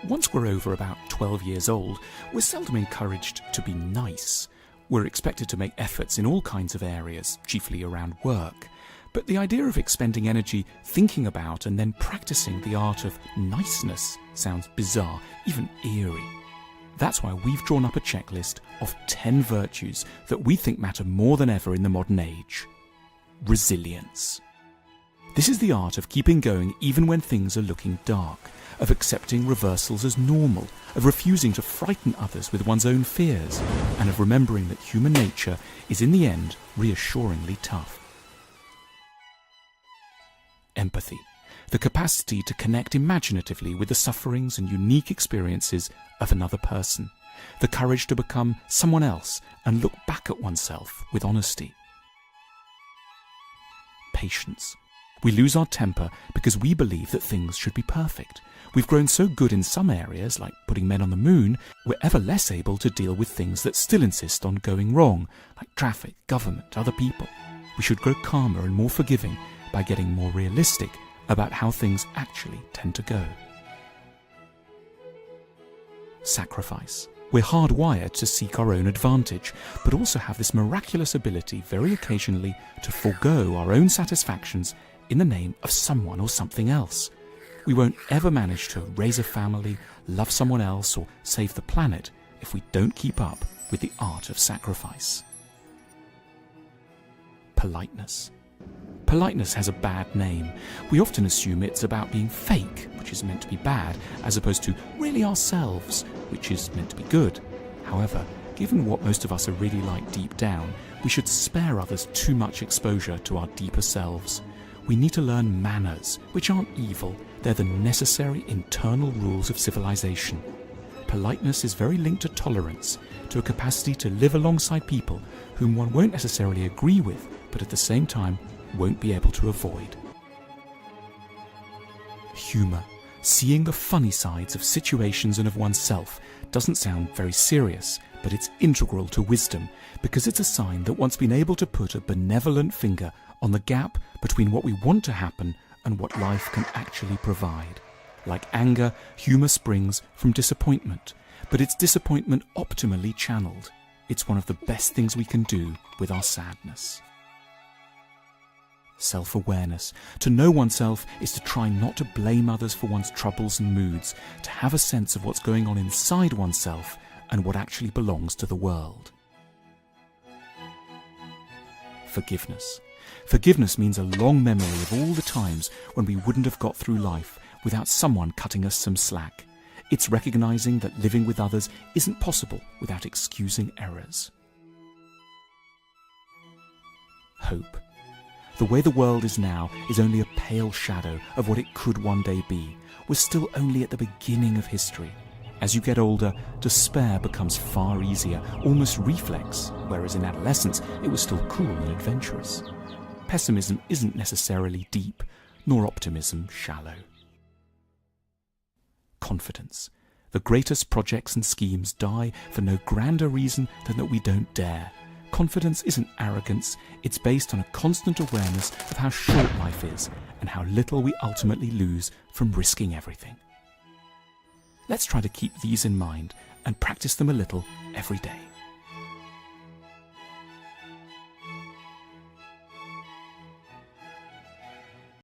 Once we're over about 12 years old, we're seldom encouraged to be nice. We're expected to make efforts in all kinds of areas, chiefly around work. But the idea of expending energy thinking about and then practicing the art of niceness sounds bizarre, even eerie. That's why we've drawn up a checklist of 10 virtues that we think matter more than ever in the modern age. Resilience. This is the art of keeping going even when things are looking dark, of accepting reversals as normal, of refusing to frighten others with one's own fears, and of remembering that human nature is in the end reassuringly tough. Empathy. The capacity to connect imaginatively with the sufferings and unique experiences of another person. The courage to become someone else and look back at oneself with honesty. Patience. We lose our temper because we believe that things should be perfect. We've grown so good in some areas, like putting men on the moon, we're ever less able to deal with things that still insist on going wrong, like traffic, government, other people. We should grow calmer and more forgiving by getting more realistic about how things actually tend to go. Sacrifice. We're hardwired to seek our own advantage, but also have this miraculous ability very occasionally to forego our own satisfactions in the name of someone or something else. We won't ever manage to raise a family, love someone else, or save the planet if we don't keep up with the art of sacrifice. Politeness. Politeness has a bad name. We often assume it's about being fake, which is meant to be bad, as opposed to really ourselves, which is meant to be good. However, given what most of us are really like deep down, we should spare others too much exposure to our deeper selves. We need to learn manners, which aren't evil. They're the necessary internal rules of civilization. Politeness is very linked to tolerance, to a capacity to live alongside people whom one won't necessarily agree with, but at the same time won't be able to avoid. Humour. Seeing the funny sides of situations and of oneself doesn't sound very serious, but it's integral to wisdom, because it's a sign that one's been able to put a benevolent finger on the gap between what we want to happen and what life can actually provide. Like anger, humour springs from disappointment, but it's disappointment optimally channeled. It's one of the best things we can do with our sadness. Self-awareness. To know oneself is to try not to blame others for one's troubles and moods, to have a sense of what's going on inside oneself and what actually belongs to the world. Forgiveness. Forgiveness means a long memory of all the times when we wouldn't have got through life without someone cutting us some slack. It's recognizing that living with others isn't possible without excusing errors. Hope. The way the world is now is only a pale shadow of what it could one day be. We're still only at the beginning of history. As you get older, despair becomes far easier, almost reflex, whereas in adolescence it was still cool and adventurous. Pessimism isn't necessarily deep, nor optimism shallow. Confidence. The greatest projects and schemes die for no grander reason than that we don't dare. Confidence isn't arrogance, it's based on a constant awareness of how short life is and how little we ultimately lose from risking everything. Let's try to keep these in mind and practice them a little every day.